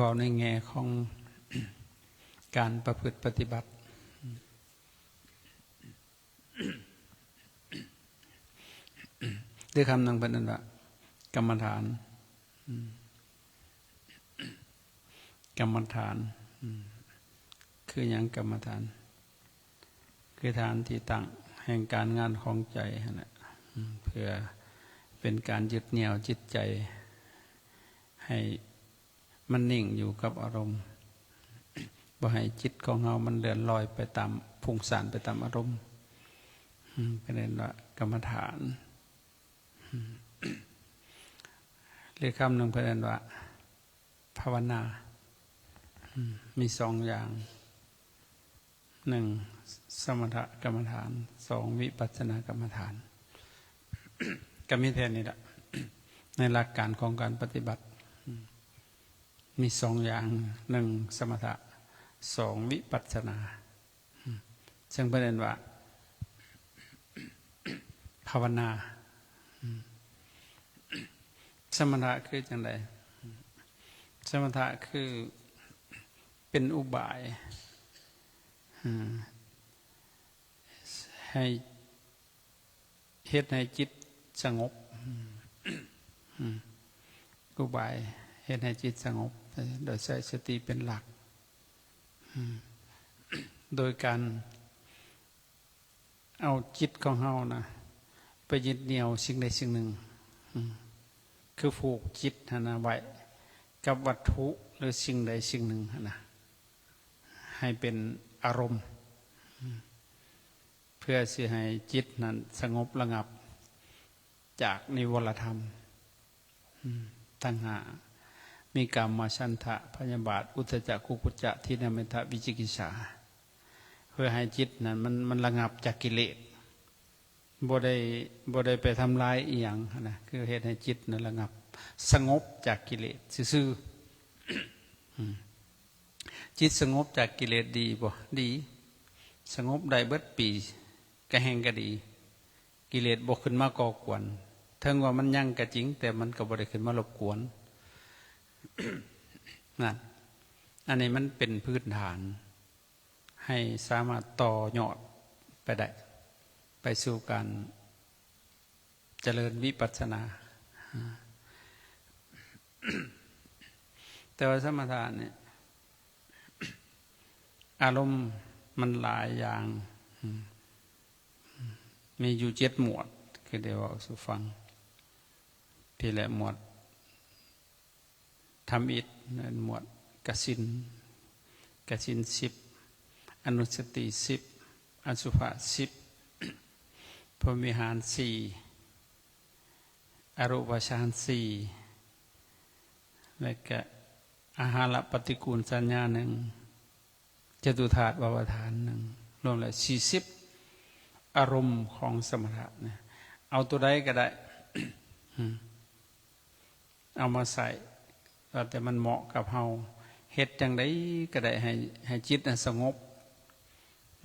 ว่าในแง่ของการประพฤติปฏิบัติด้วยคำนำเป็นนั้นว่ากรรมฐานคืออย่างกรรมฐานคือฐานที่ตั้งแห่งการงานของใจนะเพื่อเป็นการยึดเหนี่ยวจิตใจให้มันนิ่งอยู่กับอารมณ์บ่ให้จิตของเรามันเลื่อนลอยไปตามพุ่งสานไปตามอารมณ์เป็นนั้นว่ากรรมฐานเรียกคำหนึ่งเป็นนั้นว่าภาวนามีสองอย่างหนึ่งสมถกรรมฐานสองวิปัสสนากรรมฐานก็มีแค่นี้แหละในหลักการของการปฏิบัติมีสองอย่างหนึ่งสมถะสองวิปัสสนาซึ่งประเด็นว่าภาวนาสมถะคือจังไดสมถะคือเป็นอุบายให้เฮ็ดให้จิตสงบอุบายเฮ็ดให้จิตสงบโดยใช้สติเป็นหลักโดยการเอาจิตของเฮานะไปยึดเหนี่ยวสิ่งใดสิ่งหนึ่งคือผูกจิตนะไว้กับวัตถุหรือสิ่งใดสิ่งหนึ่งนะให้เป็นอารมณ์เพื่อสิให้จิตนั้นสงบระงับจากนิวรธรรมตั้งหามีกามมาฉันทะพยาบาทอุทธัจจะกุกุจจะทิฏฐิเมตตาวิจิกิจฉาเพื่อให้จิตนั้นมันระงับจากกิเลสบ่ได้ไปทำลายอีหยังนะคือเหตุให้จิตนั้นระงับสงบจากกิเลสซื่อจิตสงบจากกิเลสดีบ่ดีสงบได้เบิดปีก็แห่งก็ดีกิเลสบ่ขึ้นมาก่อกวนถึงว่ามันยังก็จริงแต่มันก็บ่ได้ขึ้นมารบกวนนั่นอันนี้มันเป็นพื้นฐานให้สามารถต่อยอดไปได้ไปสู่การเจริญวิปัสสนาแต่ว่าสมถะเนี่ยอารมณ์มันหลายอย่างมีอยู่7 หมวดคือเดี๋ยวเอาสู่ฟังพี่แหละหมวดทำอิฐหมวดกสิน10อนุสติ10อสุภะ10พรหมิหาร4อรูปฌาน4และก็อาหารปฏิกูลสัญญา1จตุธาตุภวธาน1รวมแล้ว40อารมณ์ของสมถะเนี่ยเอาตัวใดก็ได้เอามาใส่แต่มันเหมาะกับเฮาเฮ็ดจังไดก็ได้ให้จิตสงบ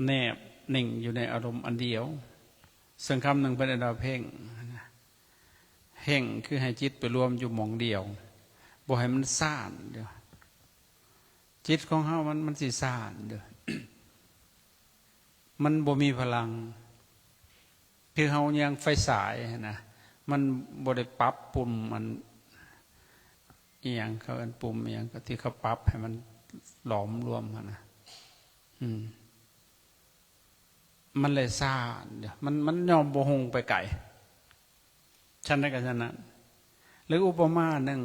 แนบนิ่งอยู่ในอารมณ์อันเดียวซึ่งคำหนึ่งเป็นดาวเพ่งเพ่งคือให้จิตไปรวมอยู่หม่องเดียวบ่ให้มันซ่านเดี๋ยวจิตของเฮามันสิซ่านเดี๋ยวมันบ่มีพลังคือเฮายังไฟฉายนะมันบ่ได้ปรับปุ่มมันอีหยังเขาอันปุ่มอีหยังก็ที่เขาปรับให้มันหลอมรวมนะมันเลยซ่านเดี๋ยวมันยอมบ่ฮงไปไกลฉันได้กับฉันนั้นหรืออุปมาหนึ่ง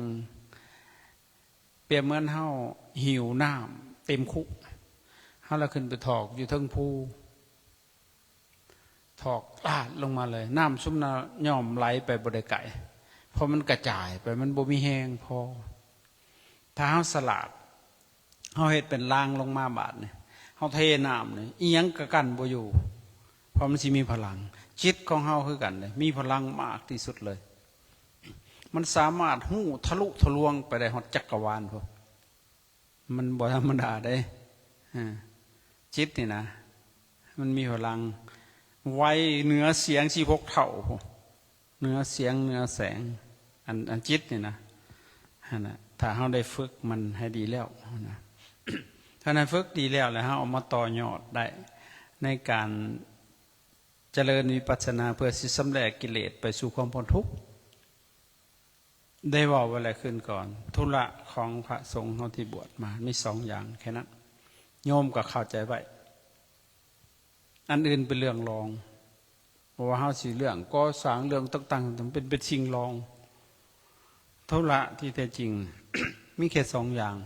เปรียบเหมือนเฮาหิวน้ำเต็มคุเฮาแล้วขึ้นไปถอกอยู่เทิงภูถอกลาดลงมาเลยน้ำซุ่มน่ะย่อมไหลไปบ่ได้ไกลเพราะมันกระจายไปมันบ่มีแห้งพอถ้าเฮาสลัดเฮาเฮ็ดเป็นรางลงมาบาดนี่เฮาเทน้ำนี่อีหยังก็กั้นบ่อยู่เพราะมันสิมีพลังจิตของเฮาคือกันเลยมีพลังมากที่สุดเลยมันสามารถหู้ทะลุทะลวงไปได้ฮอดจักรวาลพุ่นมันบ่ธรรมดาเด้จิตนี่นะมันมีพลังไวเหนือเสียง16 เท่าพุ่นเหนือเสียงเหนือแสงอันจิตนี่นะนั่นน่ะ ถ้าเราได้ฝึกมันให้ดีแล้วนะถ้านั้นฝึกดีแล้วเราเอามาต่อยอดได้ในการเจริญวิปัสสนาเพื่อสิสำแดกกิเลสไปสู่ความพ้นทุกข์ได้ว่าอะไรขึ้นก่อนธุระของพระสงฆ์ที่บวชมามีสองอย่างแค่นั้นโยมก็เข้าใจไว้อันอื่นเป็นเรื่องรองเพราะว่าเฮาสิเรื่องก่อสร้างเรื่องต่างๆเป็นสิ่งรองธุระที่แท้จริง มีแค่สองอย่าง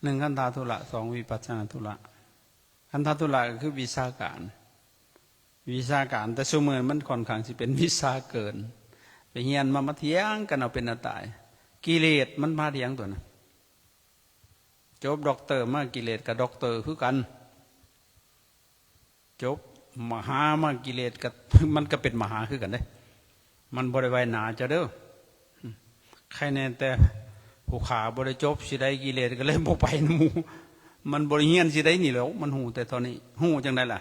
หนึ่งขันธธุระสองวิปัสสนาธุระขันธธุระก็คือวิชาการแต่สมัยมันค่อนข้างสิเป็นวิชาเกินไปเฮียนมาเถียงกันเอาเป็นเอาตายกิเลสมันมาเถียงตัวนะจบด็อกเตอร์มากิเลสกับด็อกเตอร์คือกันจบมหามากิเลสกับมันก็เป็นมหาคือกันเด้มันบริวารหนาจะเด้อใครแน่แต่ผู้ขาบริจบสิได้กิเลสก็เลยบ่ไปนหมู่มันบริเฮียนสิได้นี่แล้วมันหูแต่ตอนนี้หูจังได้ล่ะ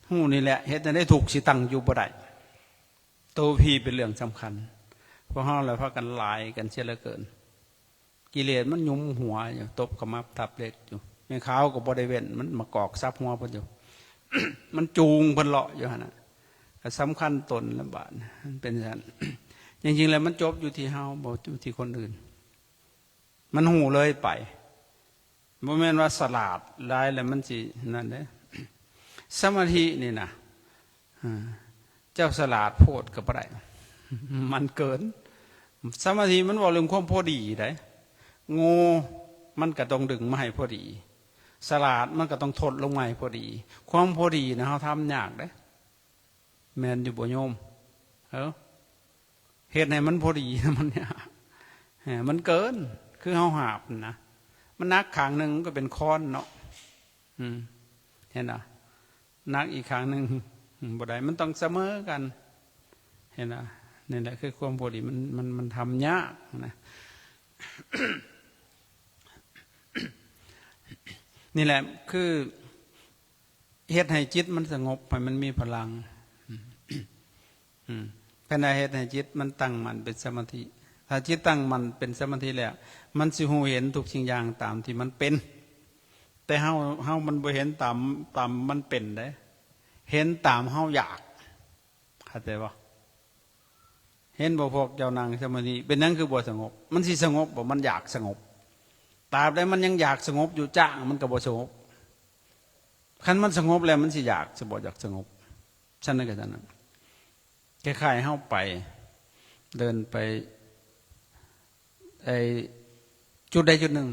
หูนี่แหละเฮ็ดจะได้ถูกสิตั้งอยู่บ่ได้ตัวพี่เป็นเรื่องสำคัญเพราะเฮาแล้วพากันลายกันเสียเหลือเกินกิเลสมันยุมหัวอยู่ตบขมับทับเล็กอยู่แม่ขาวก็บ่ได้เว้นมันมากอกซับหัวเพิ่นอยู่ มันจูงเพิ่นเลาะอยู่หั่นน่ะก็สำคัญตนละบาดมันเป็นอย่างนั้น จริงๆแล้วมันจบอยู่ที่เฮาบ่อยู่ที่คนอื่นมันหูเลยไปบ่แม่นว่าสลาดได้แล้วมันสินั่นเด้สมาธินี่นะเจ้าสลาดโพดก็บ่ได้มันเกินสมาธิมันว่าเรื่องความพอดีได้โง่มันก็ต้องดึงมาให้พอดีสลาดมันก็ต้องทดลงมาให้พอดีความพอดีนะเฮาทำยากเด้แม่นอยู่บ่โยมเฮ็ดให้มันพอดีมันยากมันเกินคือเฮาหาบนะมันนักขางนึงก็เป็นค้อนเนาะเห็นน่ะนักอีกขางนึงบ่ได้มันต้องเสมอกันเห็นน่ะนี่แหละคือความพอดีมันทำยากนะ นี่แหละคือเฮ็ดให้จิตมันสงบให้มันมีพลังภายในเฮ็ดให้จิตมันตั้งมันเป็นสมาธิถ้าจิตตั้งมันเป็นสมาธิแล้วมันสิหูเห็นทุกสิ่งอย่างตามที่มันเป็นแต่เฮามันบ่เห็นตามมันเป็นเด้เห็นตามเฮาอยากเข้าใจบ่เห็นบ่พวกเจ้านางสมาธิเป็นนั้นคือบ่สงบมันสิสงบบ่มันอยากสงบตราบใดมันยังอยากสงบอยู่จ้างมันก็บ่สงบคันมันสงบแล้วมันสิอยากสิบ่อยากสงบฉะนั้นก็ฉะนั้นคล้ายๆเฮาไปเดินไปไอ้จุดใดจุดหนึ่ง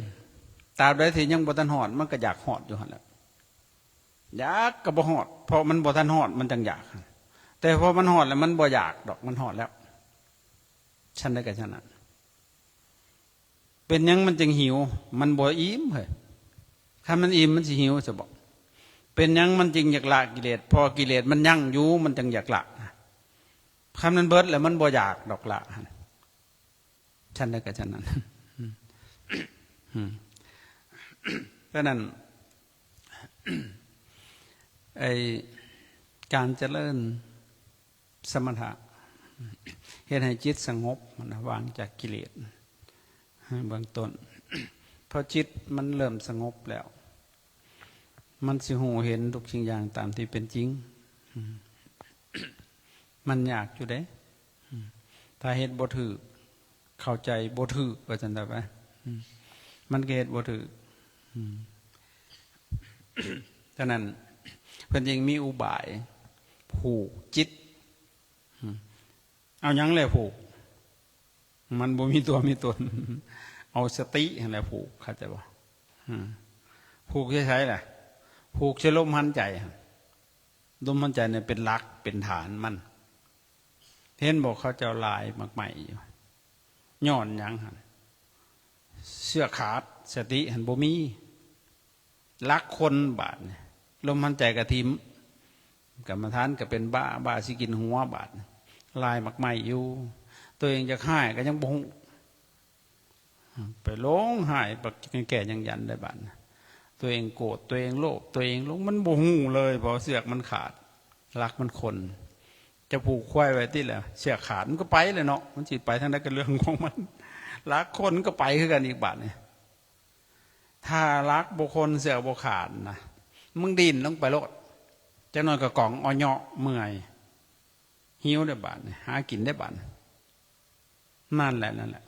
ตราบใดที่ยังบ่ทันฮอดมันก็อยากฮอดอยู่หั่นแหละอยากก็บ่ฮอดเพราะมันบ่ทันฮอดมันจังอยากแต่พอมันฮอดแล้วมันบ่อยากดอกมันฮอดแล้วฉันได้ก็ฉะนั้นเป็นยังมันจึงหิวมันบ่อิ่มเฮ้ยถ้ามันอิ่มมันสิหิวจะบอกเป็นยังมันจึงอยากละกิเลสพอกิเลสมันยั่งอยู่มันจึงอยากละคำนั้นเบิดแล้วมันบ่อยากดอกละฉันได้ก็ฉะนั้นเพราะนั้นไอการเจริญสมถะเฮ็ดให้จิตสงบมันวางจากกิเลสเบื้องต้นพอจิตมันเริ่มสงบแล้วมันสิหูเห็นทุกสิ่งอย่างตามที่เป็นจริงมันอยากอยู่เด้ถ้าเฮ็ดบ่ถูกเข้าใจบ่ถูกว่าจังได๋ไปมันก็เฮ็ดบ่ถูกฉะนั้นเพิ่นจึงมีอุบายผูกจิตเอาหยังแหละผูกมันบ่มีตัวมีตนเอาสตินั่นแหละผูกเข้าใจบ่ผูกใช้แหละผูกใช้ลมหายใจลมหายใจเนี่ยเป็นหลักเป็นฐานมันเห็นบอกเขาเจ้าลายมากใหม่อยู่ย้อนหยังหั่นเสื้อขาดสติหันบ่มีลักคนบาดลมหายใจกระทิมกรรมฐานก็เป็นบ้าสิกินหัวบาดลายมากใหม่อยู่ตัวเองจะฆ่าก็ยังบ่ไปร้องไห้ปักแก่ยังยันได้บาดตัวเองโกรธตัวเองโลภตัวเองลงมันบ่ฮู้เลยเพราะเสือกมันขาดลักมันคนจะผูกควายไว้ที่แหละเสือกขาดมันก็ไปเลยเนาะมันจิตไปทางนั้นก็เรื่องของมัน รักคนก็ไปคือกันอีกบาทเนี่ยถ้ารักบุคคลเสือบุขาดนะมึงดินต้องไปโลดจะนอนกับกล่องอ้อยเมื่อยหิวได้บาทเนี่ยหากินได้บาทนั่นแหละ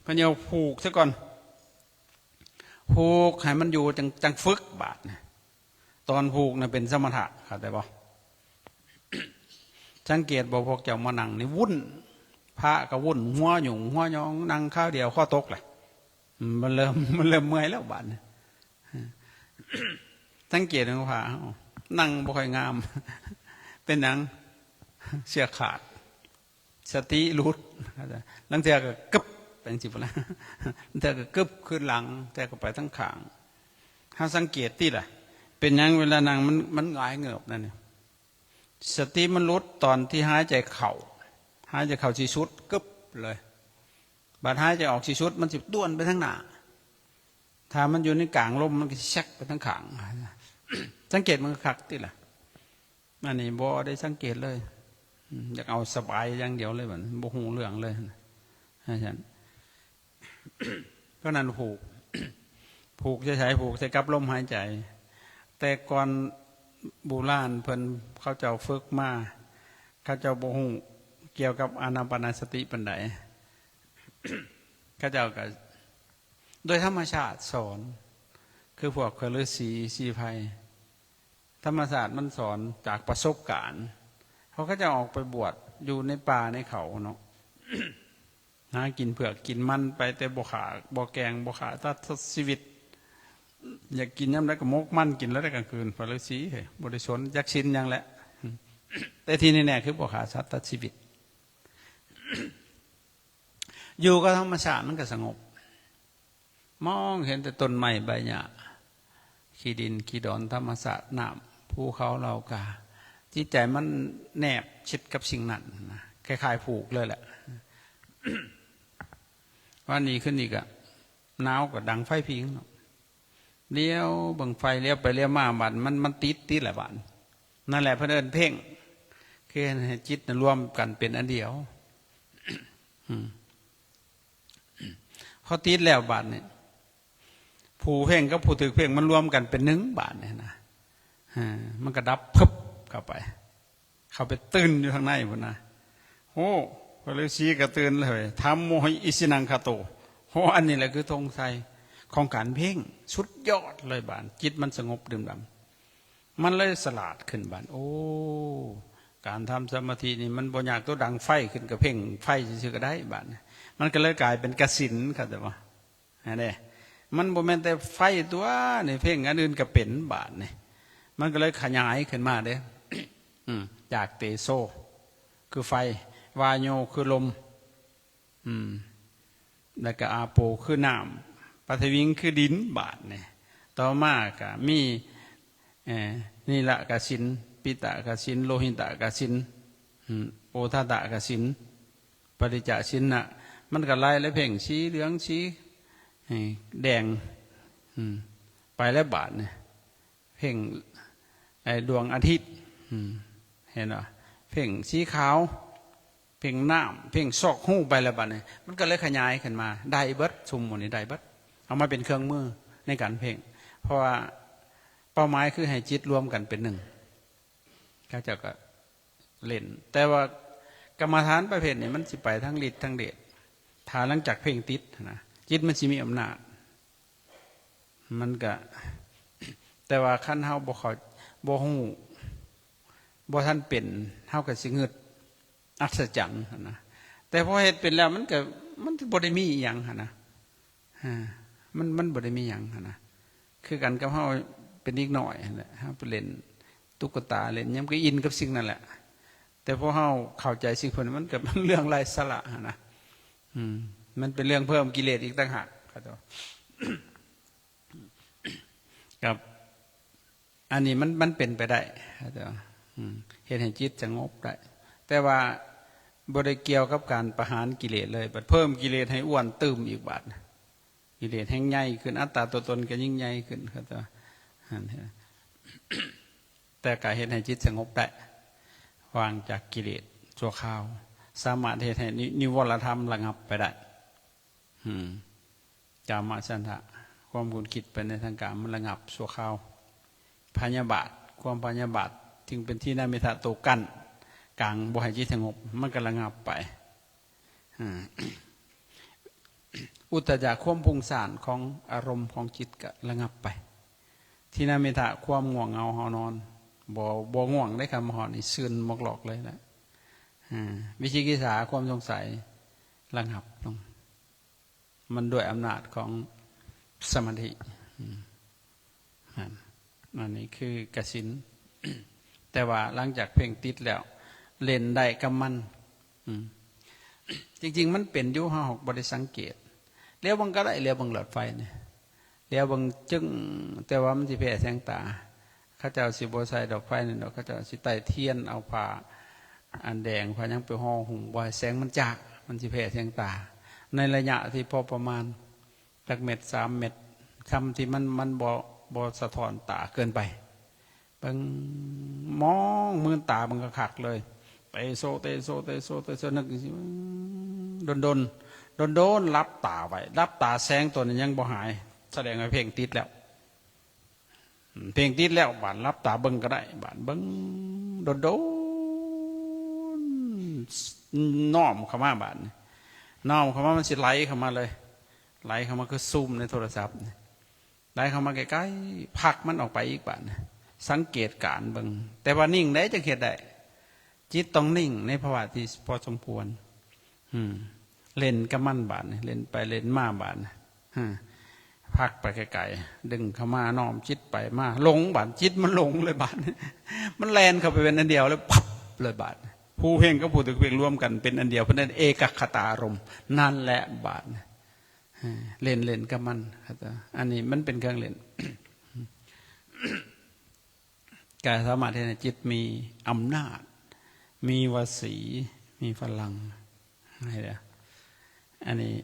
พะเยาผูกซะก่อนผูกให้มันอยู่จังฝึกบาทเนี่ยตอนผูกเนี่ยเป็นสมถะเข้าใจป่ะสังเกตบอกพวกเจ้ามานั่งนี่วุ่นพระก็วุ่นหัวหยุ่งหัวยองนั่งข้าวเดียวข้อตกเลยมันเริ่มเมื่อยแล้วบาทสังเกตของพระนั่งบ่ค่อยงาม เป็นหนังเสียขาดสติรุดลังเทียก็กึบเป็นสิบละลังเทียก็กึบขึ้นหลังแต่ก็ไปทั้งขางถ้าสังเกตที่ล่ะเป็นยังเวลานั่งมันหงายเงือบนั่นเนี่ยสติมันรุดตอนที่หายใจเข่าหายใจเข่าชีชุดกึบเลยบาดหายใจออกชีชุดมันสิด้วนไปทั้งหน้าถ้ามันอยู่ในกลางลมมันก็ชักไปทั้งขางสังเกตมันคักที่ล่ะอันนี้บ่ได้สังเกตเลยอยากเอาสบายอย่างเดียวเลยแบบบ่หูเรื่องเลยอาจารย์ก็นั่นผูกใช้ผูกใช้กับลมหายใจแต่ก่อนโบราณเพิ่นเขาเจ้าฝึกมาเขาเจ้าบ่หูเกี่ยวกับอานาปานสติปันใดเขาเจ้าก็โดยธรรมชาติสอนคือพวกฤาษีชีไพรธรรมศาสตร์มันสอนจากประสบการณ์เขาก็จะออกไปบวชอยู่ในป่าในเขาเนาะ หากินเผือกกินมันไปแต่บ่ขาบ่แกงบ่ขาถ้าชีวิตอยากกินย่ำแล้วก็มกมันกินแล้วได้กลางคืนพระฤาษีเฮ้ยบริชนยักษ์ชินยังแหละแต่ที่แน่ๆคือบ่ขาสัตว์ชีวิต อยู่กับธรรมชาติมันก็สงบมองเห็นแต่ต้นไม้ใบหญ้าขี้ดินขี้ดอนธรรมศาสตร์น้ำภูเขาเหล่ากาจิตใจมันแนบชิดกับสิ่งนั้นนะคล้ายๆผูกเลยแหละ ว่านี้ขึ้นอีกอะหนาวก็ดังไฟพิงเลี้ยวบังไฟเลี้ยวไปเลี้ยวมาบัดมันติดแหละบัดนั่นแหละเพื่อนเอิญเพ่งคือให้จิตรวมกันเป็นอันเดียวพอติดแล้วบัดเนี่ยผู้เพ่งกับผู้ถือเพ่งมันรวมกันเป็นหนึ่งบาทเนี่ยนะมันก็ดับพึบเข้าไปตื่นอยู่ข้างในพุ่นนะโอ้พระฤาษีก็ตื่นเลยทำโมหิอิสินังคาโตโอ้อันนี้แหละคือธงชัยของการเพ่งสุดยอดเลยบานจิตมันสงบดื่มด่ำมันเลยสลาดขึ้นบานโอ้การทำสมาธินี่มันบ่อยากตัวดังไฟขึ้นกับเพ่งไฟชื่อก็ได้บานมันก็เลยกลายเป็นกสิณครับแต่ว่าเนี่ยมันบ่แม่นแต่ไฟตัวนี่เพ่งอันอื่นก็เป็นบาทนี่มันก็เลยขยายขึ้นมาเด้จากเตโซคือไฟวาโยคือลมแล้วก็อาโปคือน้ำปฐวิงคือดินบาทนี่ต่อมาก็มีนี่ละกสินปิตะกสินโลหิตะกสินโอทาตะกสินปริจจสินน่ะมันก็ไล่แล้วเพ่งชี้เหลืองชี้แดงไปแล้วบาทเนี่ยเพ่งดวงอาทิตย์เห็นไหมเพ่งสีขาวเพ่งน้ำเพ่งซอกหูไปแล้วบาทเนี่ยมันก็เลยขยายขึ้นมาได้เบิดชุมหมดนี่ได้เบิดเอามาเป็นเครื่องมือในการเพ่งเพราะว่าเป้าหมายคือให้จิตรวมกันเป็นหนึ่งเขาจะก็เล่นแต่ว่ากรรมฐานประเภทนี้มันสิไปทั้งฤทธิ์ทั้งเดชถ้าหลังจากเพ่งติดนะจิตมันสิมีอำนาจมันก็แต่ว่าขั้นเฮาบ่เขาบ่ฮู้บ่ท่านเป็นเฮาก็สิงึดอัศจรรย์นะแต่พอเฮ็ดเป็นแล้วมันบ่ได้มีอีหยังนะมันบ่ได้มีหยังนะคือกันกับเฮาเป็นอีกหน่อยแหละเฮาไปเล่นตุ๊กตาเล่นยังก็อินกับสิ่งนั่นแหละแต่พอเฮาเข้าใจสิ่งพวกนั้นมันก็เรื่องไร้สาระนะมันเป็นเรื่องเพิ่มกิเลสอีกต่างหากครับกับอันนี้มันเป็นไปได้ครับเห็นให้จิตสงบได้แต่ว่าบ่ได้เกี่ยวกับการประหารกิเลสเลยเพิ่มกิเลสให้อ้วนตึมอีกบาทกิเลสแห้งใหญ่ขึ้นอัตตาตัวตนก็ยิ่งใหญ่ขึ้นครับแต่การเห็นให้จิตสงบได้วางจากกิเลสชั่วคราวสามารถเห็นให้นิวรธรรมระงับไปได้ จามาฉันทะความคุณคิดไปในทางการมันระงับชั่วคราวพยาบาทความพยาบาทจึงเป็นที่น่าเมตตาโตกั้นกลางบ่ให้จิตสงบมันก็ระงับไปอุตจักความพุ่งสานของอารมณ์ของจิตก็ระงับไปที่น่าเมตตาความง่วงเงาหอนอนบ่ง่วงได้คำหอนนี่ซึนมกหลอกเลยนะวิชิกิจฉาความสงสัยระงับลงมันด้วยอำนาจของสมาธิอันนี้คือกสินแต่ว่าหลังจากเพ่งติดแล้วเล่นได้กับมันจริงๆมันเป็นยุห้าหกบริสังเกตเลี้ยวบังก็ได้เลี้ยวบังหลอดไฟเนี่ยเลี้ยวบังจึงแต่ว่ามันสิแผ่แสงตาเขาเจ้าสิบใส่ดอกไฟนี่ดอกเขาเจ้าสิไต่เทียนเอาผ้าอันแดงผ้ายังไปห่อหุ่งบ่อยแสงมันจ้ามันสิแผ่แสงตาในระยะที่พอประมาณจากเม็ด3 เม็ดคำที่มันบ่สะท้อนตาเกินไปบางมองมือตาบังกระขักเลยไปโซเตนึกโดนรับตาไว้รับตาแสงตัวนี้ยังบ่หายแสดงว่าเพ่งติดแล้วเพ่งติดแล้วบานรับตาเบิ้งก็ได้บานเบิ้งโดนน้อมเข้ามาบานน้อมเข้ามามันสิไหลเข้ามาเลยไหลเข้ามาคือซูมในโทรศัพท์ไหลเข้ามาใกล้ๆพักมันออกไปอีกบานสังเกตการเบิ้งแต่ว่านิ่งได้จะเห็นได้จิตต้องนิ่งในภาวะที่พอสมควรเล่นกับมันบานเล่นไปเล่นมาบานพักไปไกลๆดึงเข้ามาน้อมจิตไปมาหลงบานจิตมันหลงเลยบานมันแลนเข้าไปเป็นอันเดียวแล้วพับเลยบานผู้เพ่งก็ผู้ตึกเพ่งร่วมกันเป็นอันเดียวเพราะนั้นเอกคตารมณ์นั่นแหละบานเล่นกับมันอันนี้มันเป็นเครื่องเล่นการสามารถให้จิตมีอำนาจมีวสีมีพลังอะไรเด้ออันนี้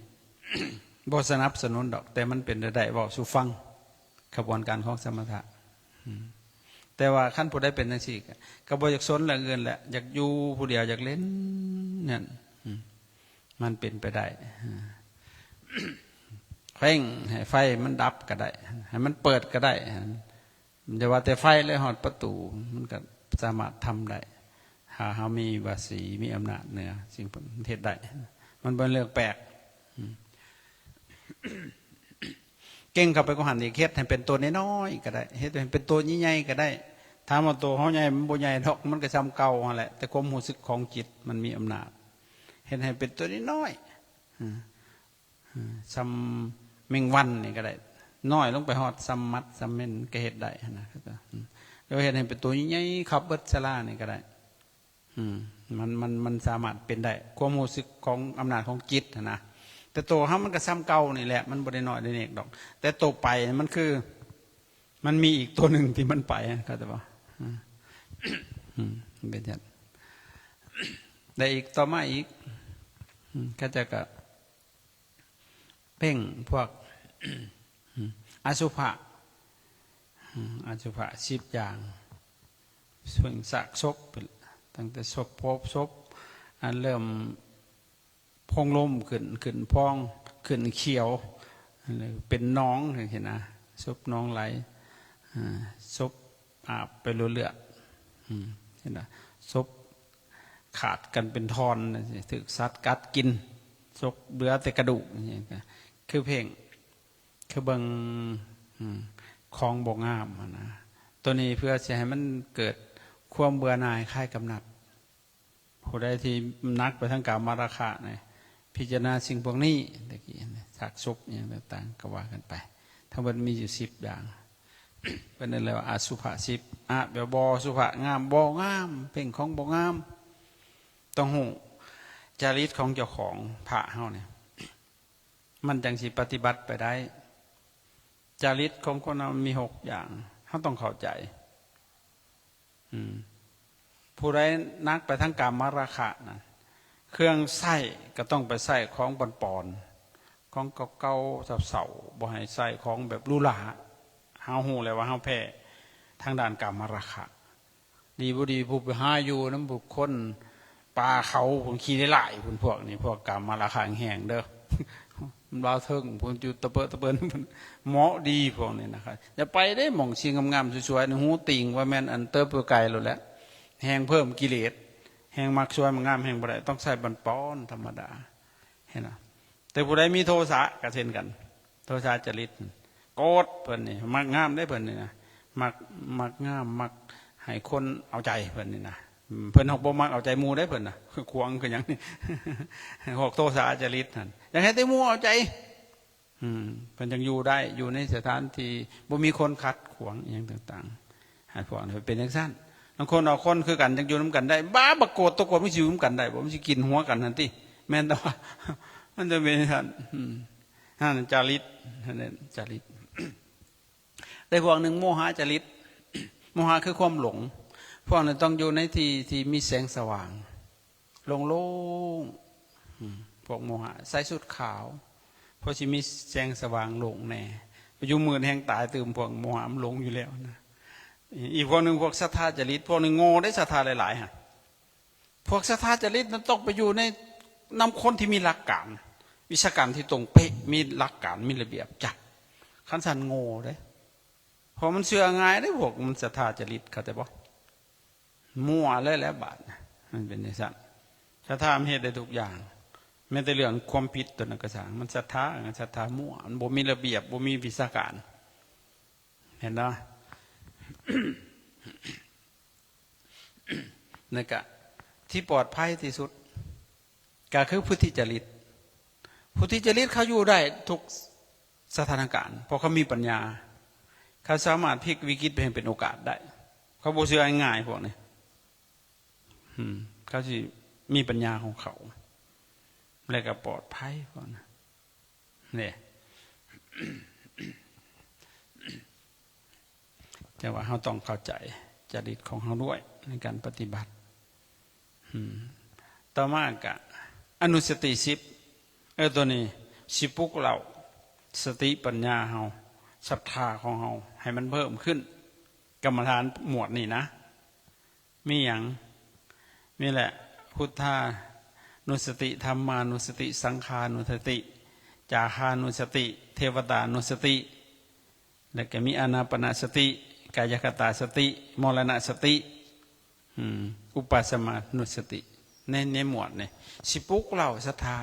บ่สนับสนุนดอกแต่มันเป็นได้บอกสู่ฟังขบวนการของสมถะแต่ว่าขั้นผู้ได้เป็นจังซี่ก็บ่อยากสนเรื่องอื่นแหละอยากอยู่ผู้เดียวอยากเล่นนั่นมันเป็นไปได้เพ่งให้ไฟมันดับก็ได้ให้มันเปิดก็ได้อย่าว่าแต่ไฟเลยหอดประตูมันก็สามารถทำได้หาเขามีวาสีมีอำนาจเหนือสิ่งประเทศได้มันเป็นเรื่องแปลกเก่งเข้าไปก็หันอีกเฮ็ดให้เป็นตัวน้อยๆก็ได้เฮ็ดให้เป็นตัวใหญ่ๆก็ได้ถามว่าตัวเขาใหญ่มันบ่ใหญ่ดอกมันก็ซ้ำเก่าหั่นแหละแต่ความรู้สึกของจิตมันมีอำนาจเฮ็ดให้เป็นตัวน้อยซ้ำแมงวันนี่ก็ได้น้อยลงไปฮอดซ้ำมัดซ้ำเม่นก็เฮ็ดได้นะครับแล้วเฮ็ดให้เป็นตัวใหญ่ขับเบิดชลานี่ก็ได้มันสามารถเป็นได้ความรู้สึกของอำนาจของจิตนะแต่ตัวเขามันก็ซ้ำเก่านี่แหละมันบ่ได้น้อยได้เล็กดอกแต่ตัวไปมันคือมันมีอีกตัวหนึ่งที่มันไปเข้าใจป่ะเป็นอย่างแต่อีกต่อมาอีกก็จะกับเพ่งพวกอสุภะ10 อย่างส่วนสักศพตั้งแต่ศพพบศพอันเริ่มพองลมขึ้นพองขึ้นเขียวเป็นน้องเห็นนะศพน้องไหลศพอาบไปเลือดเห็นนะศพขาดกันเป็นทอนถึกสัตว์กัดกินศพเบือแต่กระดูกคือเพ่งคือเบิงคลองบกงามนะตัวนี้เพื่อจะให้มันเกิดความเบื่อหน่ายคลายกำหนัดผู้ใดที่นักไปทั้งกามราคะเนี่ยพิจารณาสิ่งพวกนี้ตะกี้สักศพอย่างต่างๆก็ว่ากันไปทั้งหมดมีอยู่10 อย่างเป็นอะไรว่าอสุภะ10แบบบอสุภะงามบองามเพ่งของบองามต้องหูจาริตของเจ้าของพระเฮาเนี่ยมันจังสิปฏิบัติไปได้จาริตของคนเรามี6 อย่างเขาต้องเข้าใจผู้ใดนักไปทั้งกามราคะนะเครื่องใส้ก็ต้องไปใส่ของปอนๆของเก่าๆเสาๆบ่ให้ใส่ของแบบลุหลาเฮาหูเลยว่าเฮาแพ้ทางด้านกามราคะดีบ่ดีผู้ไปหาอยู่น้ำบุคคลป่าเขาคนขี้ได้หลายคนพวกนี้พวกกามราคะแห้งเด้อ มันบ่าวเทิงพวกอยู่ตะเปอะตะเปิ้นเหมาะดีพวกนี้นะครับอย่าไปได้หม่องชิงงามๆสวยๆหูติ่งว่าแม่นอันเติบไกลแล้วแหละแหงเพิ่มกิเลสแหงมักสวยมันงามแหงบ่ได้ต้องใส่บันป้อนธรรมดาเห็นไหมแต่ผู้ใดมีโทสะก็เช่นกันโทสะจริตโกรธเพิ่นนี่มักงามได้เพิ่นนี่นะมักงามมักให้คนเอาใจเพิ่นนี่นะเพิ่นเฮาบ่มักเอาใจหมู่ได้เพิ่นน่ะคือขวางคือหยังนี่หอกโทสะจริตนั่นอยากให้แต่หมู่เอาใจเพิ่นจังอยู่ได้อยู่ในสถานที่บ่มีคนขัดขวางอีหยังต่างๆหาพวกนี้เป็นจังซั่นบางคนเอาคนคือกันจังอยู่นำกันได้บ้าบักโกรธตะโกรธมันสิอยู่นำกันได้บ่มันสิกินหัวกันนั่นติแม่นแต่ว่ามันจะเป็นซั่นนั่นจริตนั่นจริตได้พวกนึงโมหะจริตโมหะคือความหลงพวกนั้นต้องอยู่ในที่มีแสงสว่างโล่งๆพวกโมหะใส่ชุดขาวเพราะที่มีแสงสว่างโล่งแน่ไปอยู่มือแห่งตายตื่มพวกโมหะมันหลงอยู่แล้วนะอีกพวกหนึ่งพวกศรัทธาจริตพวกหนึ่งโง่ได้ศรัทธาหลายๆฮะพวกศรัทธาจริตนั้นต้องไปอยู่ในนำคนที่มีหลักการวิชาการที่ตรงเป๊ะมีหลักการมีระเบียบจัดขันสันโง่ได้พอมันเชื่อง่ายได้พวกมันศรัทธาจริตเขาแต่บอกมั่วเลยแล้วบาทมันเป็นอย่างนั้นศรัทธามันเหตุได้ทุกอย่างแม้แต่เรื่องความผิดตัวนักษามันศรัทธามั่วมันบ่มีระเบียบบ่มีวิชาการเห็นไหมนั่นก็ที่ปลอดภัยที่สุดก็คือพุทธิจริตพุทธิจริตเขาอยู่ได้ทุกสถานการณ์เพราะเขามีปัญญาเขาสามารถพลิกวิกฤตไปให้เป็นโอกาสได้เขาบ่เชื่อง่ายพวกนี้เขาสิมีปัญญาของเขาและก็ปลอดภัยพวกนี้เนี่ยแต่ว่าเราต้องเข้าใจจริตของเราด้วยในการปฏิบัติต่อมากะอนุสติ10ตัวนี้สิปลุกเราสติปัญญาเราศรัทธาของเราให้มันเพิ่มขึ้นกรรมฐานหมวดนี่นะมีอย่างมีแหละพุทธานุสติธรรมานุสติสังขานุสติจาคานุสติเทวตานุสติแล้วก็มีอานาปนาสติกายคตาสติมรณสติอุปสมานุสติในหมวดนี่สิปลุกเราศรัทธา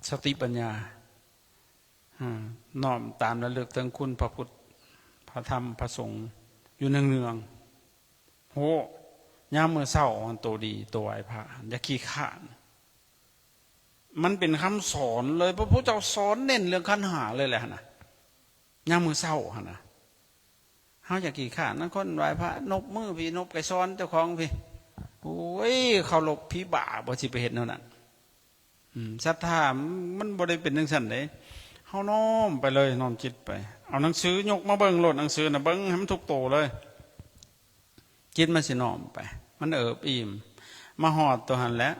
สติปัญญาน้อมตามระลึกถึงคุณพระพุทธพระธรรมพระสงฆ์อยู่เนืองๆโหยามมื้อเช้ามันโตดีโตไหวพระอย่าขี้ข้านมันเป็นคำสอนเลยพระพุทธเจ้าสอนเน้นเรื่องขันธ์ห้าเลยแหละนะยามมื้อเช้าหั่นน่ะเฮาอย่าขี้ข้านนั่นคนไหวพระนบมือพี่นบไก่ซ้อนเจ้าของพี่โอ้ยเคารพพี่บ่าบ่สิไปเฮ็ดแนวนั้นศรัทธามันบ่ได้เป็นจังซั่นเด้เฮาน้อมไปเลยน้อมจิตไปเอาหนังสือยกมาเบิ่งโลดหนังสือน่ะเบิ่งให้มันทุกโตเลยจิตมันสิน้อมไปมันเอิบอิ่มมาฮอดตัวหันแล้ว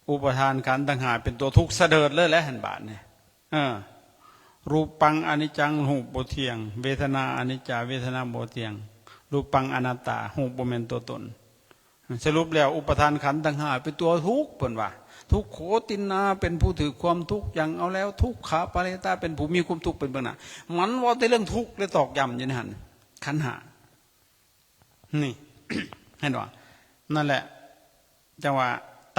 อุปทานขันธ์ต่างหากเป็นตัวทุกข์เสดิร์ดเลยแล้วหันบาทนี่รูปังอนิจจังหูบ่เที่ยงเวทนาอนิจจาเวทนาบ่เที่ยงรูปังอนัตตาหูบ่แม่นตัวตนสรุปแล้วอุปทานขันธ์ต่างหากเป็นตัวทุกข์เพิ่นว่าทุกโขตินนาเป็นผู้ถือความทุกข์อย่างเอาแล้วทุกขาปริตาเป็นผู้มีความทุกข์เป็นเบื้องหน้ามันว่าแต่เรื่องทุกข์เลยตอกย้ำอยู่ในหันขันธ์ห้านี่ เห็นว่านั่นแหละจังว่า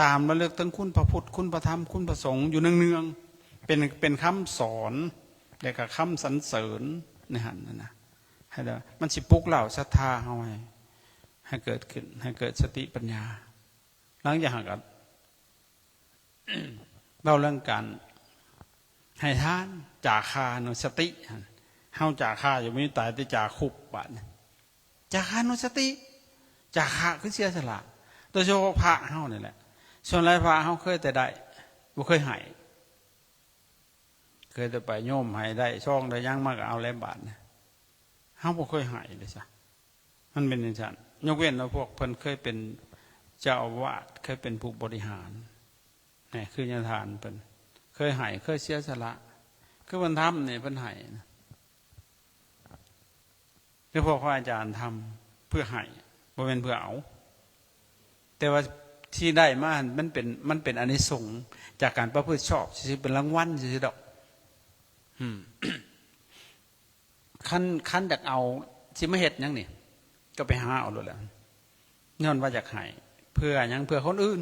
ตามระลึกถึงคุณพระพุทธคุณพระธรรมคุณพระสงฆ์อยู่เนืองๆเป็นคำสอนและก็คำสรรเสริญในหันนั่นนะให้ได้มันสิปลุกเหล่าศรัทธาเอาให้เกิดขึ้นให้เกิดสติปัญญาหลังจากนั้นเราเรื่องการให้ทานจาคานุสติเฮาจาคาอยู่ไม่ตายแต่จาคุบบาดจาคานุสติจาคาคือเสียสละโดยเฉพาะพระเฮานี่แหละส่วนไรพระเฮาเคยแต่ได้บ่เคยให้เคยแต่ไปโยมให้ได้ช่องได้ยังมากเอาแล้วบาดเฮาบ่เคยให้เลยจ้ะมันเป็นอย่างนั้นยกเว้นเราพวกเพิ่นเคยเป็นเจ้าอาวาสเคยเป็นผู้บริหารนี่คือญาทานเพิ่นเคยให้เคยเสียสละคือเพิ่นทำนี่เพิ่นให้คือพวกพระอาจารย์ทำเพื่อให้บ่แม่นเพื่อเอาแต่ว่า ที่ได้มามันเป็นอานิสงส์จากการประพฤติชอบสิเป็นรางวัลสิดอกขั้นอยากเอาสิมาเฮ็ดหยังนี่ก็ไปหาเอาโลดแล้วย้อนว่าอยากให้เพื่อหยังเพื่อคนอื่น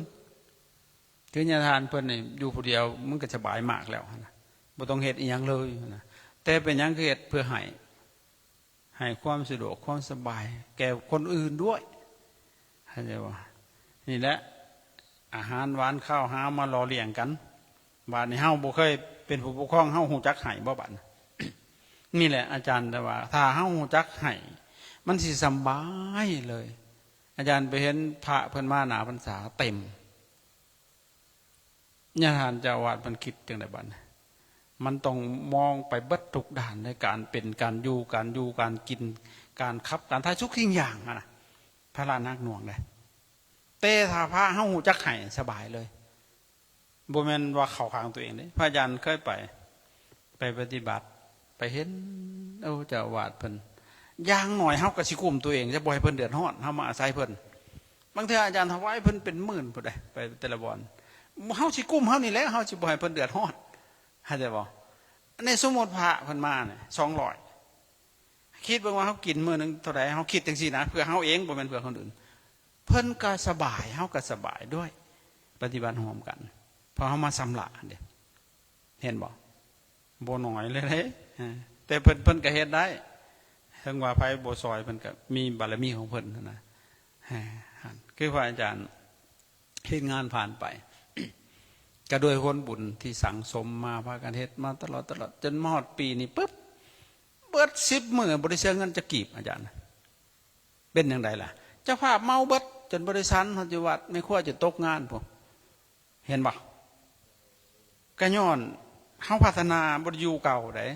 คือญาทานเพิ่นนี่อยู่ผู้เดียวมันก็สบายมากแล้วนะบ่ต้องเฮ็ดอีหยังเลยนะแต่เป็นหยังคือเฮ็ดเพื่อให้ความสะดวกความสบายแก่คนอื่นด้วยเข้าใจบ่นี่แหละอาหารหวานข้าวหามาหล่อเลี้ยงกันบาดนี้เฮาบ่เคยเป็นผู้ปกครองเฮาฮู้จักให้บ่บัดนี่แหละอาจารย์แต่ว่าถ้าเฮาฮู้จักให้มันสิสบายเลยอาจารย์ไปเห็นพระเพิ่นมาหน้าพรรษาเต็มญาติเจ้าอาวาสมันคิดจังได๋บัดมันต้องมองไปเบิดทุกด้านในการเป็นการอยู่การกินการขับการทายทุกสิ่งอย่างนะพระลานักหน่วงเลยแต่ถ้าพระเฮาฮู้จักให้สบายเลยบ่แม่นว่าเข้าข้างตัวเองเด้พระอาจารย์เคยไปปฏิบัติไปเห็นเจ้าอาวาสเพิ่นอย่างหน่อยเฮาก็สิคุมตัวเองจะบ่ให้เพิ่นเดือดร้อนเฮามาอาศัยเพิ่นบางเทื่ออาจารย์ถวายเพิ่นเป็นหมื่นพุ่นได้ไปแต่ละวันเฮาสิกุมเฮานี่แหละเฮาสิบ่ให้เพิ่นเดือดร้อนเข้าใจบ่ในสมมุติพระเพิ่นมาเนี่ย200คิดเบิ่งว่าเฮากินมื้อนึงเท่าใดเฮาคิดจังซี่นะเพื่อเฮาเองบ่แม่นเพื่อคนอื่นเพิ่นก็สบายเฮาก็สบายด้วยปฏิบัติร่วมกันพอเฮามาสำละเด้เห็นบ่บ่น้อยเลยเด้แต่เพิ่นก็เฮ็ดได้ถึงว่าไผบ่ซอยเพิ่นก็มีบารมีของเพิ่นนะคือพระอาจารย์เฮ็ดงานผ่านไปก็โดยผลบุญที่สั่งสมมาพากันเฮ็ดมาตลอดจนมาฮอดปีนี้ปึ๊บเบิด10มื้อบ่ได้เสียเงินจะกีบอาจารย์เป็นจังได๋ล่ะเจ้าภาพเมาเบิดจนบริษัทเฮาจะวัดไม่ควรจะตกงานพุ่นเห็นบ่ก็ย้อนเฮาพัฒนาบ่ได้อยู่เก่าได้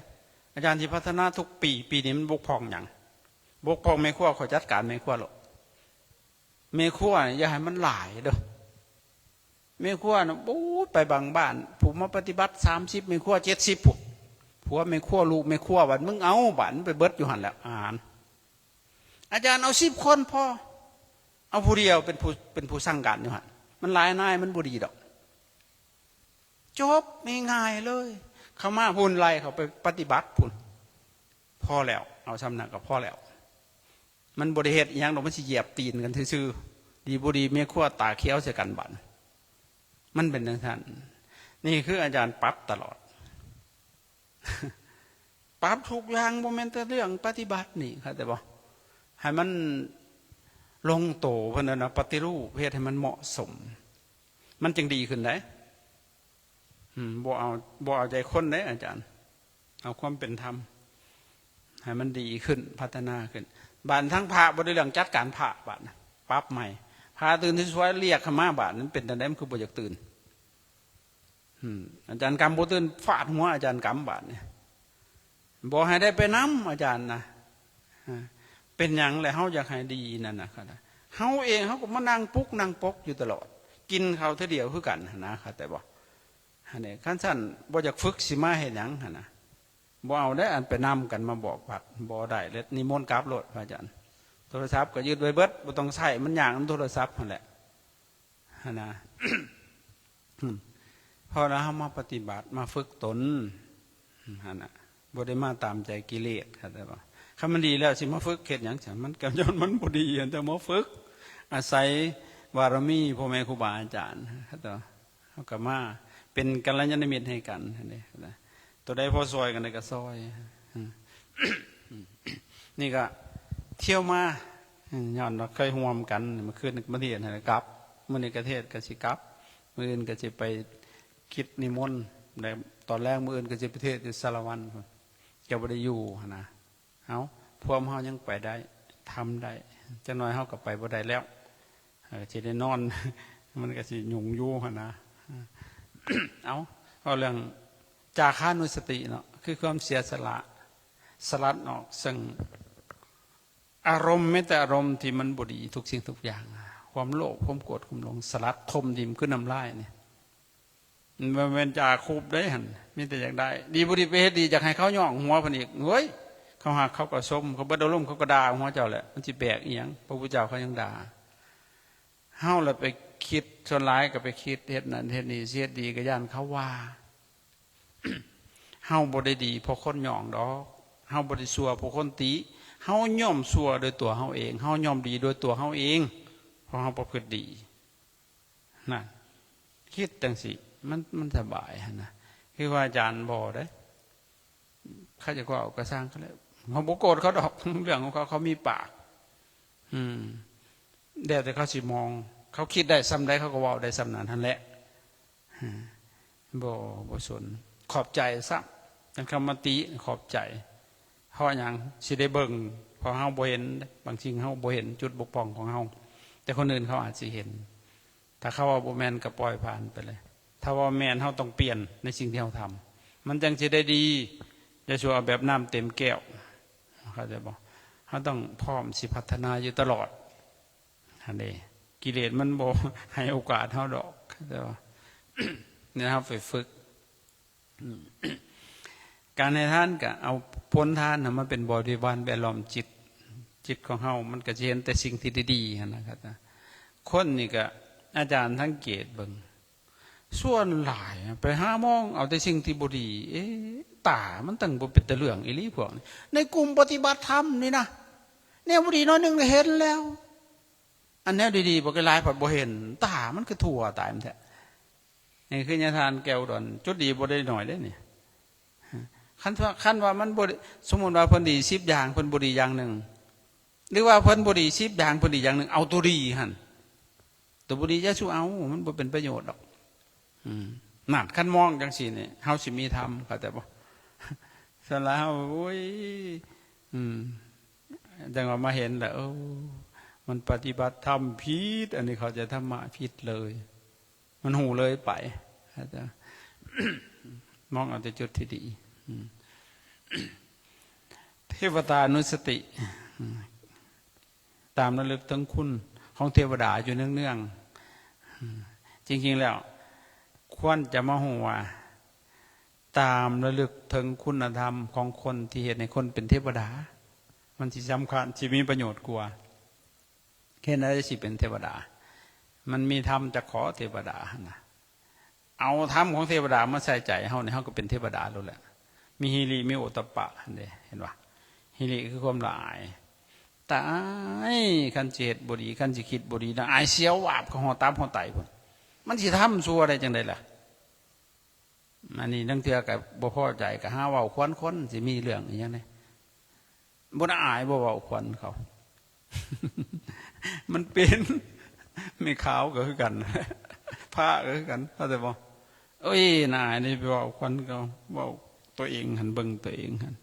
อาจารย์ที่พัฒนาทุกปีนี้มันบกพร่องหยังบกพร่องแม่ครัวขอจัดการแม่ครัวหรอกแม่ครัวอย่าให้มันหลายเด้อแม่ครัวน่ะปู๊ดไปบางบ้านผมมาปฏิบัติ30แม่ครัว70พุ่นผัวแม่ครัวลูกแม่ครัวบัดมึงเอาบัดไปเบิดอยู่หั่นแหละอาจารย์เอา10คนพอเอาผู้เดียวเป็นผู้สั่งการอยู่หั่นมันหลายนายมันบ่ดีดอกจบง่ายๆเลยเขามาพุ่นไล่เขาไปปฏิบัติพุ่นพอแล้วเอาชำนาญกับพอแล้วมันบริเหตุอย่างเราไม่ใช่เหยียบตีนกันซื่อๆดีบุรีเมียขั้วตาเคี้ยวเสียกันบันมันเป็นอย่างนั้นนี่คืออาจารย์ปรับตลอดปรับทุกอย่างโมเมนต์เรื่องปฏิบัตินี่ครับแต่บอกให้มันลงโตเพื่อนนะปฏิรูปเพื่อให้มันเหมาะสมมันจึงดีขึ้นได้บ่เอาใจคนได้อาจารย์เอาความเป็นธรรมให้มันดีขึ้นพัฒนาขึ้นบานทั้งพระบริเรื่องจัดการพระบาทปรับใหม่พาตื่นที่ช่วยเรียกขม่าบาทนั้นเป็นแต่ได้มันคือบ่อยากตื่นอาจารย์กำบ่ตื่นฟาดหัวอาจารย์กำบาทเนี่ยบอกให้ได้ไปน้ำอาจารย์นะเป็นอย่างไรเฮาอยากให้ดีนั่นนะครับเฮาเองเฮาก็มานั่งปุ๊กนั่งปกอยู่ตลอดกินเขาเท่าเดียวคือกันนะครับแต่บอกเนี่ยขั้นสั้นบ่อยากฝึกสิมาเห็นยังนะบ่เอาได้อันไปนำกันมาบอกผัดบ่ได้แล้วนิมนต์กราบโลดพระอาจารย์โทรศัพท์ก็ยืดไว้เบิดบ่ต้องใช้มันอย่างนั้นโทรศัพท์นั่นแหละนะ พอเรามาปฏิบัติมาฝึกตนนะบ่ได้มาตามใจกิเลสครับแต่ว่าถ้ามันดีแล้วสิมาฝึกเข็ดอย่างฉันมันกำย้อนมันบ่ดีแต่มาฝึกอาศัยบารมีพ่อแม่ครูบาอาจารย์ครับแต่เขาก็มาเป็นกัลยาณมิตรให้กันนะตัวใดพอซอยกันได้ก็ซอยนี่ก็เที่ยวมาย้อนเราเคยห่วมกันมาคืนมาเทียนให้กลับมื่อในประเทศก็สิกลับมื่ออื่นก็จะไปคิดนิมนต์ในตอนแรกมื่ออื่นก็จะประเทศสารวันจะบ่ได้อยู่นะเอาพวกเขายังไปได้ทำได้จะน้อยเขาก็ไปบ่ได้แล้วจะได้นอนมันก็สิยุ่งยู่นะเอาเรื่องจาค่านุสติเนาะคือความเสียสละสลัดออกซึ่งอารมณ์ไม่แต่อารมณ์ที่มันบดีทุกสิ่งทุกอย่างความโลภความโกรธความหลงสลัดทมดิมขึ้นน้ำลายเนี่ยมันเป็นจาคูบได้หันมีแต่อยากได้ดีบุรีไปเฮ็ดดีอยากให้เขาย่องหัวพันอีกเฮ้ยเขาหักเขาก็ชมเขาบัดลมเขาก็ด่าหัวเจ้าแหละมันจะแบกอีหยังพระพุทธเจ้าเขายังด่าเฮาเลยไป คิดส่วนร้ายก็ไปคิดเฮ็ดนั้นเฮ็ดนี้เสียดีก็ย่านเขาว่า เฮาบ่ได้ดีเพราะคนหยองดอกเฮาบ่ได้ชั่วเพราะคนติเฮาย่อมชั่วโดยตัวเฮาเองเฮาย่อมดีโดยตัวเฮาเองเพราะเฮาประพฤติดีนั่นคิดจังสิมันสบายนะคือว่าอาจารย์บอกได้เขาจะก็เอากระสร้างเขาแล้วเขาบ่โกรธเขาดอกเรื่องของเขามีปากเดี๋ยวแต่เขาสิมองเขาคิดได้ซ้ำได้เขาก็ว่าได้ซ้ำนั้นท่านแหละบ่สนขอบใจซ้ำนั่นคำมาติขอบใจเพราะอย่างสิได้เบิ่งพอเฮาบ่เห็นบางสิ่งเฮาบ่เห็นจุดบกพร่องของเฮาแต่คนอื่นเขาอาจสิเห็นถ้าเขาว่าบ่แม่นก็ปล่อยผ่านไปเลยถ้าว่าแม่นเฮาต้องเปลี่ยนในสิ่งที่เฮาทำมันจังสิได้ดีอย่าชัวแบบน้ำเต็มแก้วเขาจะบอกเขาต้องพร้อมสิพัฒนาอยู่ตลอดอันนี้กิเลสมันบ่ให้โอกาสเฮาดอกแต่ว่าเนี่ยครับไปฝึกการให้ทานก็เอาพ้นทานมันเป็นบริวารแวดล้อมจิตของเฮามันก็จะเห็นแต่สิ่งที่ดีๆนะครับคนนี่ก็อาจารย์ทั้งเกตเบิ่งส่วนหลายไปหามองเอาแต่สิ่งที่บ่ดีตามันตั้งบ่เป็นตะเรื่องอีหลีพวกนี้ในกลุ่มปฏิบัติธรรมนี่นะแนวบ่ดีน้อยนึงก็เห็นแล้วอันแนวดีๆบ่ก็หลายพอบ่เห็นตามันคือทั่วตายมันแท้นี่คือญาทานแก้วดอนจุดดีบ่ได้หน่อยเด้นี่คันว่ามันบ่สมมุติว่าเพิ่นดี10อย่างเพิ่นบ่ดีอย่างนึงหรือว่าเพิ่นบ่ดี10อย่างเพิ่นดีอย่างนึงเอาตัวดีหั่นตัวบ่ดีจะสู้เอามันบ่เป็นประโยชน์ดอกนั่นคันมองจังซี่นี่เฮาสิมีธรรมเข้าใจบ่สลาโอ้ยจังว่ามาเห็นแล้วมันปฏิบัติธรรมผิดอันนี้เขาจะธรรมะผิดเลยมันหูเลยไปเข้าใจมองเอาแต่จุดที่ดีเทวตานุสติตามระลึกถึงคุณของเทวดาอยู่เนืองๆจริงๆแล้วควรจะมาหัวตามระลึกถึงคุณธรรมของคนที่เห็นในคนเป็นเทวดามันที่สำคัญที่มีประโยชน์กว่าแค่นั้นสิเป็นเทวดามันมีธรรมจะขอเทวดานะเอาธรรมของเทวดามาใส่ใจเฮาในเฮาก็เป็นเทวดาแล้วแหละมีฮิริมีโอตปะเห็นป่ะฮิริคือความละอายตายคันเจตบุรีคันจิคิดบุรีนะอายเสียววาบของหอตามหอไตพุ่นมันสิทำซัวได้จังไดล่ะอันนี้นั่งเทื่อกับบ่พอใจกับหาเว้าควนคนสิมีเรื่องอีหยังไงบ่น่าอายบ่เว้าควนเขา มันเป็นไม่ขาวก็คือกันผ้าก็คือกันเข้าใจบ่เอ้ยนายนี่ไปเว้าควนเขาเว้าตัวเองหันเบิ่งตัวเองหัน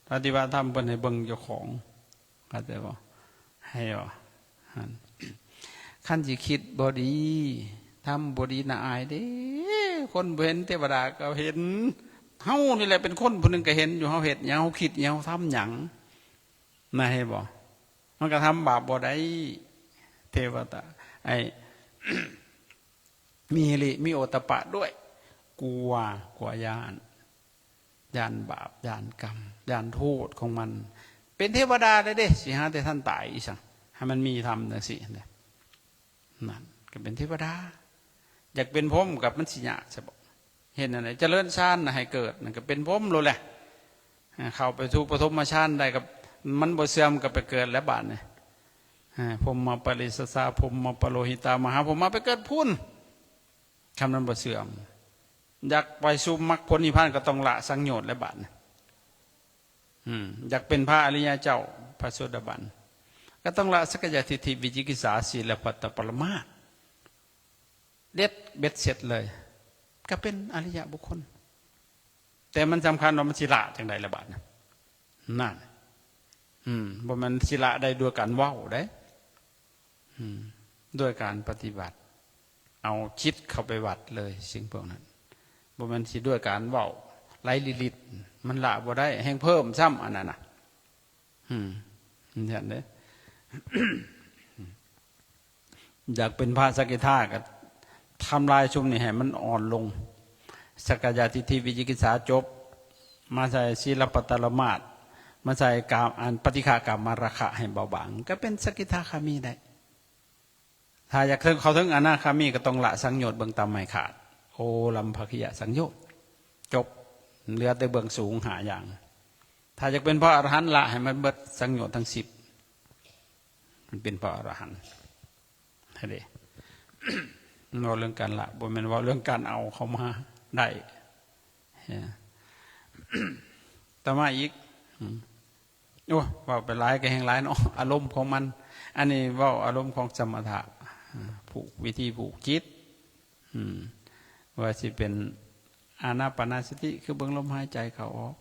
ปฏิบัติธรรมเพิ่นให้เบิ่งเจ้าของเข้าใจบ่ให้บ่หันคันสิคิดบ่ดีทำบ่ดีน่าอายเด้คนบ่เห็นเทวดาก็เห็นเฮานี่แหละเป็นคนผู้นึงก็เห็นอยู่เฮาเฮ็ดหยังเฮาคิดหยังเฮาทำหยังน่าให้บ่มันก็ทำบาปบ่ได้เทวดามีหิริมีโอตปะด้วยกลัวญาณบาปญาณกรรมญาณโทษของมันเป็นเทวดาได้เด้สิหาแต่ท่านตายอีสังให้มันมีธรรมจังซี่นั่นก็เป็นเทวดาอยากเป็นพรหมกับมันสิยากใช่บ่เห็นอะไรเจริญฌานให้เกิดนั่นก็เป็นพรหมโลดแหละเข้าไปสู่ปฐมฌานได้กับมันบ่เสื่อมก็ไปเกิดแล้วบาดนี่พรหมปริสสาพรหมปโลหิตามหาพรหมไปเกิดพุ่นคำนั้นบ่เสื่อมอยากไปสู่มรรคผลนิพพานก็ต้องละสังโยชน์และบาปอยากเป็นพระอริยเจ้าพระโสดาบันก็ต้องละสักยะทิฏฐิวิจิกิจฉาศีลปัตตปรมาสเด็ดเบ็ดเสร็จเลยก็เป็นอริยบุคคลแต่มันสำคัญว่ามันสิละจังใดละบาทนั่นบ่มันสิละได้ด้วยการเว้าได้ด้วยการปฏิบัติเอาคิดเข้าไปวัดเลยสิ่งพวกนั้นบ่มันสิด้วยการเว้าไร้ลิตมันละบ่ได้แห่งเพิ่มซ้ำอันนั้นน่ะเห็นเด้ อยากเป็นพระสกิทาก็ทำลายชุมนี่ให้มันอ่อนลงสักยะทิฏฐิวิจิกิจฉาจบมาใส่ศีลปัตตรมาสมาใส่กามอันปฏิฆากามมาราคะให้เบาบางก็เป็นสกิทาคามีได้ท ถ้าอยากเขาถึงอนาคามีก็ต้องละสังโยชน์เบื้องต่ำไม่ขาดโอลัมภคิยะสังโยชน์จบเหลือแต่เบื้องสูงหาอย่างถ้าอยากเป็นพระอรหันต์ละให้มันเบิดสังโยชน์ทั้ง10มันเป็นพระอรหันต์ให้ได้เราเรื่องการละบ่แม่นว่าเรื่องการเอาเขามาได้ต่อมาอีกโอ้ว่าไปร้ายก็แห่งร้ายเนาะอารมณ์ของมันอันนี้ว่าอารมณ์ของสมถะผูกวิธีผูกจิตว่าสิเป็นอานาปานสติคือเบิ่งลมหายใจเข้าออก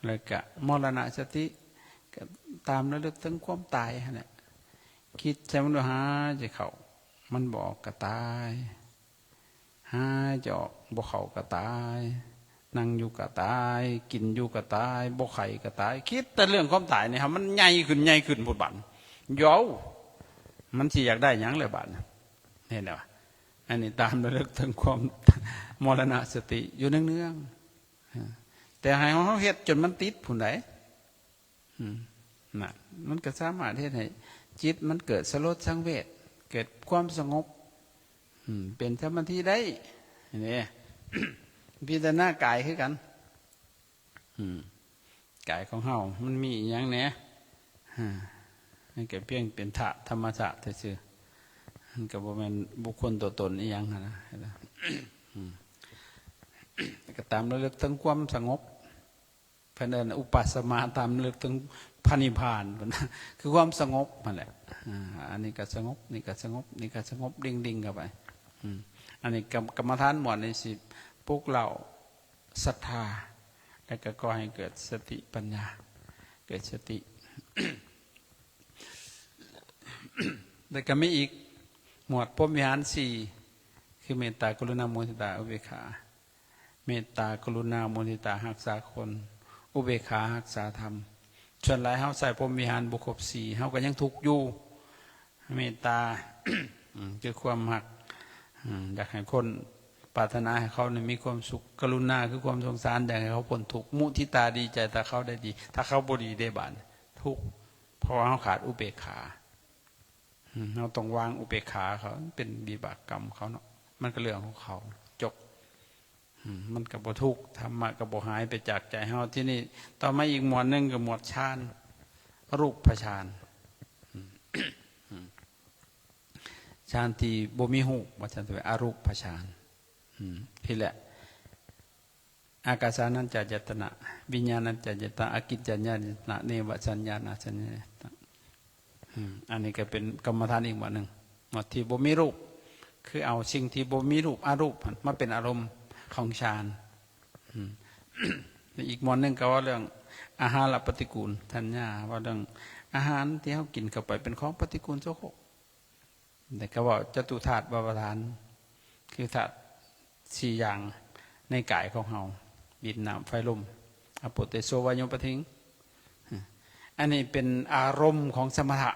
แล้วก็มรณสติก็ตามระลึกถึงความตายเนี่ยคิดใช่มันว่าหายใจเข้ามันบอกก็ตายหายใจออกบ่เข้าก็ตายนั่งอยู่ก็ตายกินอยู่ก็ตายบ่ไข่ก็ตายคิดแต่เรื่องความตายเนี่ยครับมันใหญ่ขึ้นพุทธบันเยามันสิอยากได้หยังเลยบาดเห็นไหมอันนี้ตามระลึกถึงความมรณสติอยู่เนืองๆแต่ให้เขาเฮ็ดจนมันติดผู้ใดน่ะมันก็สามารถเฮ็ดให้จิตมันเกิดสลดสังเวชเกิดความสงบเป็นสมาธิได้นี่พิจารณากายคือกันกายของเฮามันมีอย่างเนี้ยนี่ก็เพียงเป็นธรรมชาติเฉยๆมันก็บ่แม่นบุคคลตัวตนอีหยังนะก็ตามระลึกถึงความสงบเพิ่นเอิ้นอุปัสสมาตามระลึกถึงพระนิพพานคือความสงบนั่นแหละอันนี้ก็สงบนี่ก็สงบนี่ก็สงบดิ่งๆเข้าไปอันนี้กรรมฐานหมวดใน10ปลุกเราศรัทธาและก็ก่อให้เกิดสติปัญญาเกิดสติแต่ก็มีอีกหมวดพรหมวิหาร4คือเมตตากรุณามุทิตาอุเบกขาเมตตากรุณามุทิตารักษาคนอุเบกขารักษาธรรมส่วนหลายเฮาใส่พรหมวิหารบุครบ4เฮาก็ยังทุกข์อยู่เมตตาคือความรักอยากให้คนปรารถนาให้เขามีความสุขกรุณาคือความสงสารอยากให้เขาพ้นทุกข์มุทิตาดีใจถ้าเขาได้ดีถ้าเขาบ่ดีได้บาปทุกข์เพราะเขาขาดอุเบกขาเราต้องวางอุเบกขาเขาเป็นวิบากกรรมเขาเนาะมันก็เรื่องของเขาจบมันก็บ่ทุกข์ธรรมะก็บ่หายไปจากใจเฮาที่นี่ต่อมาอีกหมวดนึงก็หมวดฌานรูปฌานฌานที่บ่มีรูปว่าฌานที่อรูปฌานนี่แหละอากาสานัญจายตนะวิญญาณัญจายตนะอกิจจัญญายตนะเนวสัญญาณสัญญาณอันนี้ก็เป็นกรรมฐานอีกหมวดหนึ่งหมวดที่บ่มีรูปคือเอาสิ่งที่บ่มีรูปอรูปมาเป็นอารมณ์ของฌานอีกหมวดหนึ่งก็ว่าเรื่องอาหารปฏิกูลทัญญาว่าเรื่องอาหารที่เขากินเข้าไปเป็นของปฏิกูลโสโครกแต่ก็ว่าจตุธาตุบาปทานคือธาตุ4อย่างในกายของเราดินน้ำไฟลมอโปเตโสวายโยปทิงอันนี้เป็นอารมณ์ของสมถะ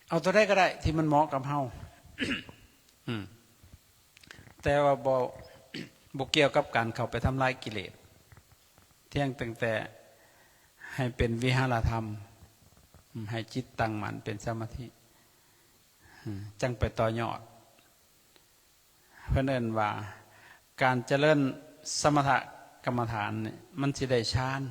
เอาตัวได้ก็ได้ที่มันเหมาะกับเฮาแต่ว่าบ่เกี่ยวกับการเข้าไปทำลายกิเลสเที่ยงตั้งแต่ให้เป็นวิหารธรรมให้จิตตั้งมั่นเป็นสมาธิจังไปต่อยอดเพื่อนเอิ้นว่าการเจริญสมถกรรมฐานเนี่ยมันสิได้ฌาน